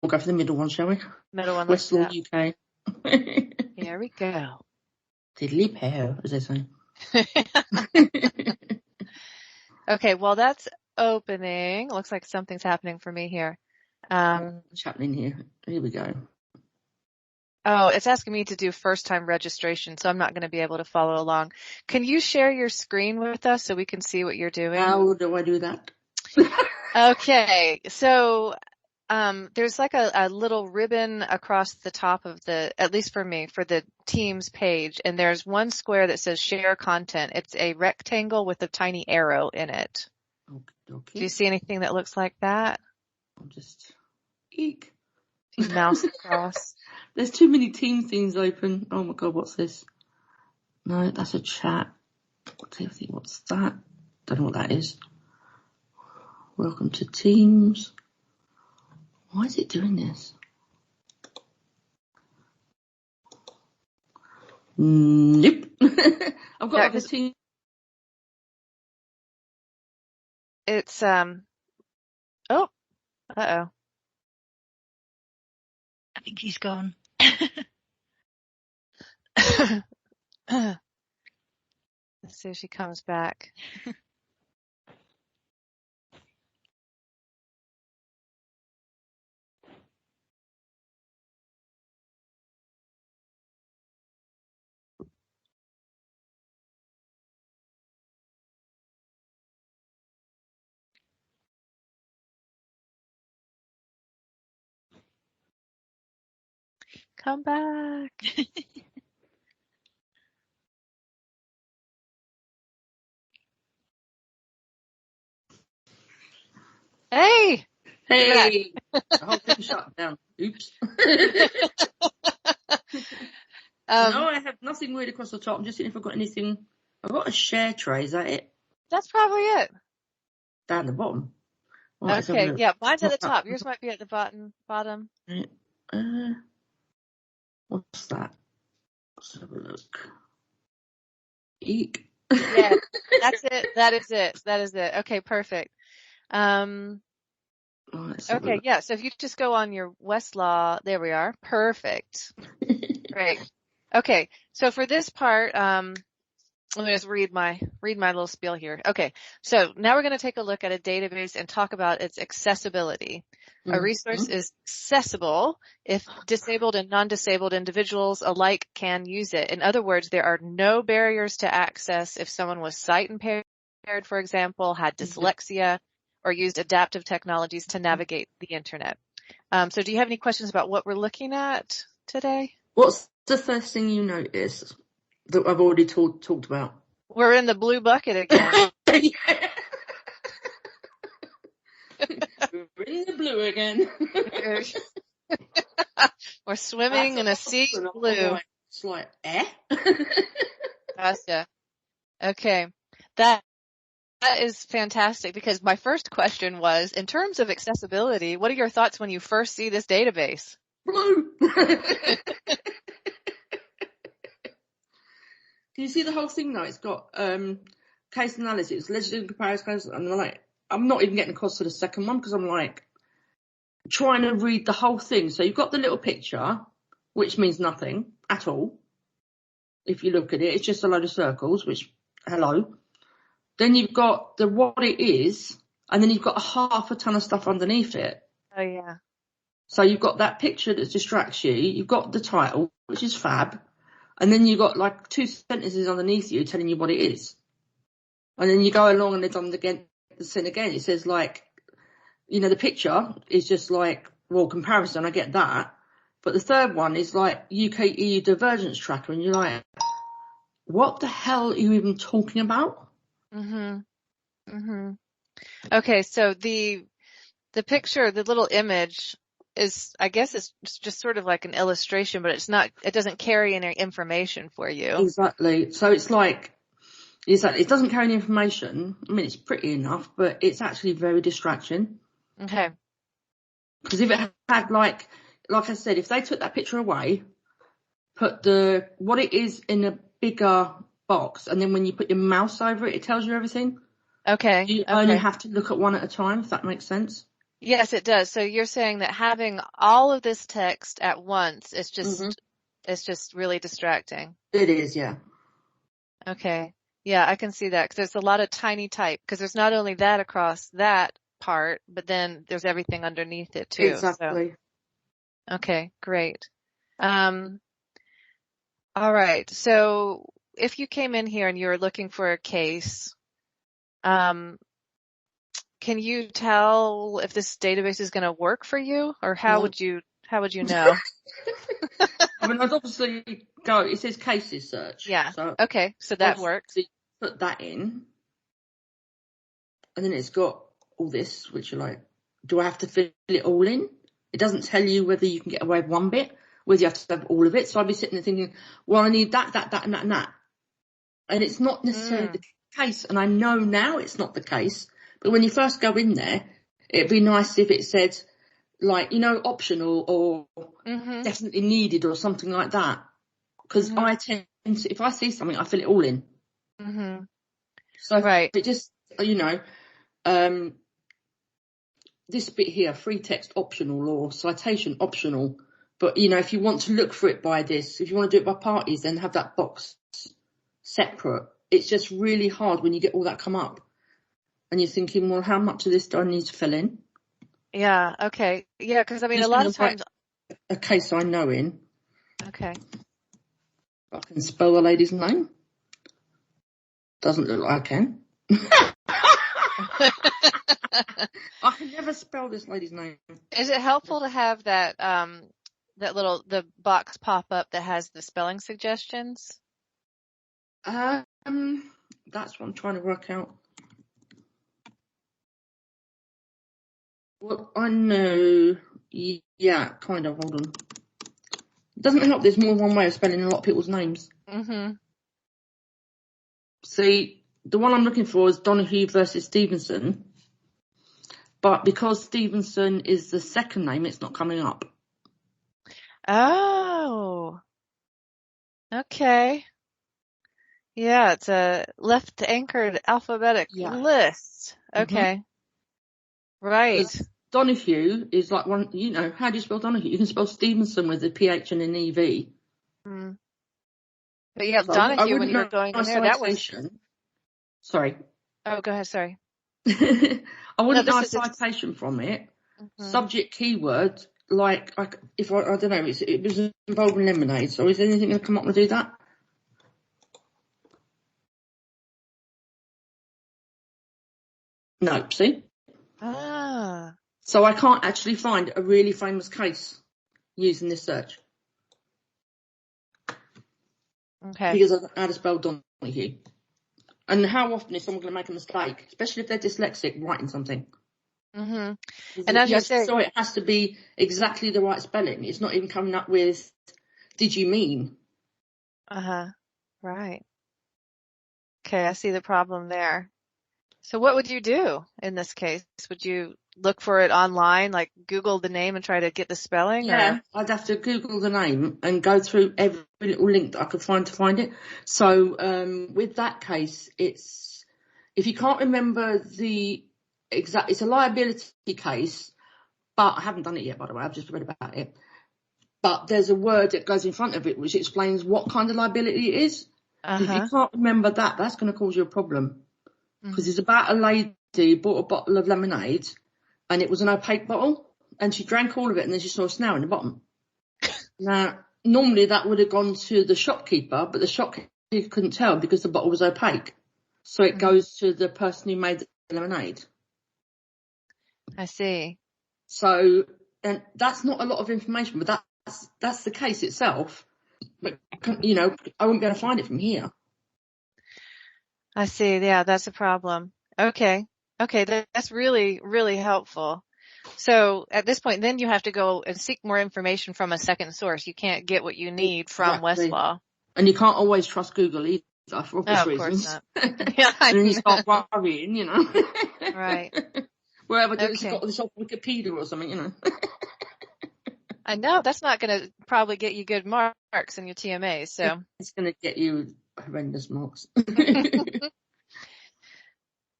we'll go for the middle one, shall we? Middle one. Westlaw, UK. Here we go. Diddly pow, as they say. Okay, well, that's opening. Looks like something's happening for me here. What's happening here? Here we go. Oh, it's asking me to do first-time registration, so I'm not going to be able to follow along. Can you share your screen with us so we can see what you're doing? How do I do that? Okay, so there's like a little ribbon across the top of at least for me, for the Teams page, and there's one square that says share content. It's a rectangle with a tiny arrow in it. Okay. Do you see anything that looks like that? I'll just eek. If you mouse across. There's too many Team things open. Oh my God, what's this? No, that's a chat. What's that? Don't know what that is. Welcome to Teams. Why is it doing this? Nope. I've got like a Team. It's, oh, uh-oh. I think he's gone. Let's see if she comes back. Come back. Hey! Hey! The whole thing shut down. Oops. No, I have nothing weird across the top. I'm just seeing if I've got anything. I've got a share tray. Is that it? That's probably it. Down the bottom. Right, okay, yeah, mine's at the top. Yours might be at the bottom. What's that? Let's have a look. Eek. Yeah, that's it. That is it. Okay, perfect. Okay, yeah, so if you just go on your Westlaw, there we are. Perfect. Great. Okay, so for this part, let me just read my little spiel here. Okay, so now we're going to take a look at a database and talk about its accessibility. A resource is accessible if disabled and non-disabled individuals alike can use it. In other words, there are no barriers to access if someone was sight impaired, for example, had dyslexia, or used adaptive technologies to navigate the internet. So do you have any questions about what we're looking at today? What's the first thing you notice that I've already talked about? We're in the blue bucket again. We're in the blue again. We're swimming in a sea of blue. It's like, eh? Gotcha. Okay. That is fantastic, because my first question was, in terms of accessibility, what are your thoughts when you first see this database? Blue. Can you see the whole thing though? It's got case analysis, legislative comparison, and I'm not even getting across to the second one because I'm like trying to read the whole thing. So you've got the little picture, which means nothing at all. If you look at it, it's just a load of circles, which, hello. Then you've got what it is, and then you've got half a ton of stuff underneath it. Oh yeah. So you've got that picture that distracts you. You've got the title, which is fab. And then you've got like 2 sentences underneath you telling you what it is. And then you go along and it's again. It says like, the picture is just like, well, comparison, I get that. But the third one is like UK EU divergence tracker. And you're like, what the hell are you even talking about? Okay. So the picture, the little image is, I guess it's just sort of like an illustration, but it doesn't carry any information for you. Exactly. So it's like, it doesn't carry any information. I mean, it's pretty enough, but it's actually very distracting. Okay. Because if it had like I said, if they took that picture away, put what it is in a bigger box, and then when you put your mouse over it, it tells you everything. Okay. You only have to look at one at a time, if that makes sense. Yes, it does. So you're saying that having all of this text at once is Hmm. just really distracting. It is, yeah. Okay. Yeah, I can see that because there's a lot of tiny type because there's not only that across that part, but then there's everything underneath it too. So, Exactly. okay, great. Um, all right. So if you came in here and you were looking for a case, um, can you tell if this database is going to work for you, or No. how would you know? I mean, I'd obviously go, it says cases search. Yeah. So Okay. So I'd that works. put that in. And then it's got all this, which you're like, do I have to fill it all in? It doesn't tell you whether you can get away with one bit, whether you have to have all of it. So I'd be sitting there thinking, well, I need that, and that, and that. And it's not necessarily Mm, the case. And I know now it's not the case. But when you first go in there, it'd be nice if it said, like, optional or mm-hmm. definitely needed or something like that. Because Mm-hmm. I tend to, if I see something, I fill it all in. Mm-hmm. So if Right. it just, um, this bit here, free text optional or citation optional. But, if you want to look for it by this, if you want to do it by parties, then have that box separate. It's just really hard when you get all that come up and you're thinking, well, how much of this do I need to fill in? Yeah. Okay. Yeah. Because I I'm mean, a just lot going of to write times. a case I know in. Okay. I can spell the lady's name. Doesn't look like I can. I can never spell this lady's name. Is it helpful to have the box pop up that has the spelling suggestions? That's what I'm trying to work out. Well, I know. Yeah, kind of. Hold on. It doesn't help. There's more than one way of spelling a lot of people's names. Mm-hmm. See, the one I'm looking for is Donahue versus Stevenson. But because Stevenson is the second name, it's not coming up. Oh. Okay. Yeah, it's a left anchored alphabetic Yeah. list. Mm-hmm. Okay. Right. Because Donahue is like one, how do you spell Donahue? You can spell Stevenson with a PH and an EV. Mm. But yeah, So I Donahue, when wouldn't you were know going a in there, that was. citation. Sorry. Oh, go ahead. Sorry. I No, wouldn't know this a is this. citation from it. Mm-hmm. Subject keyword, like if I don't know, it was involving lemonade. So is anything going to come up and do that? No. See. Ah. So I can't actually find a really famous case using this search Okay. because I don't know how to spell Donahue. And how often is someone going to make a mistake, especially if they're dyslexic writing something? Mm-hmm. And as you say, So it has to be exactly the right spelling. It's not even coming up with, did you mean? uh-huh. Right. Okay, I see the problem there. So what would you do in this case? Would you look for it online, like Google the name and try to get the spelling, Yeah, or? I'd have to Google the name and go through every little link that I could find to find it. So with that case, it's if you can't remember the exact, it's a liability case, but I haven't done it yet, by the way. I've just read about it. But there's a word that goes in front of it which explains what kind of liability it is. If you Uh-huh. can't remember that, that's going to cause you a problem because Mm-hmm. it's about a lady who bought a bottle of lemonade and it was an opaque bottle and she drank all of it and then she saw a snail in the bottom. Now, normally that would have gone to the shopkeeper, but the shopkeeper couldn't tell because the bottle was opaque. So it Mm-hmm. goes to the person who made the lemonade. I see. So, and that's not a lot of information, but that's the case itself. But, I wouldn't be able to find it from here. I see. Yeah, that's a problem. Okay. Okay, that's really, really helpful. So at this point, then you have to go and seek more information from a second source. You can't get what you need from Exactly. Westlaw. And you can't always trust Google either for Oh, obvious of course reasons. not. Yeah, I And then you know. start worrying. Right. Wherever this has Okay. got this off Wikipedia or something. I know that's not going to probably get you good marks in your TMA. So, It's going to get you horrendous marks.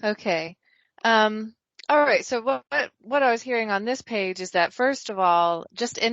okay. Um, All right. So what I was hearing on this page is that, first of all, just in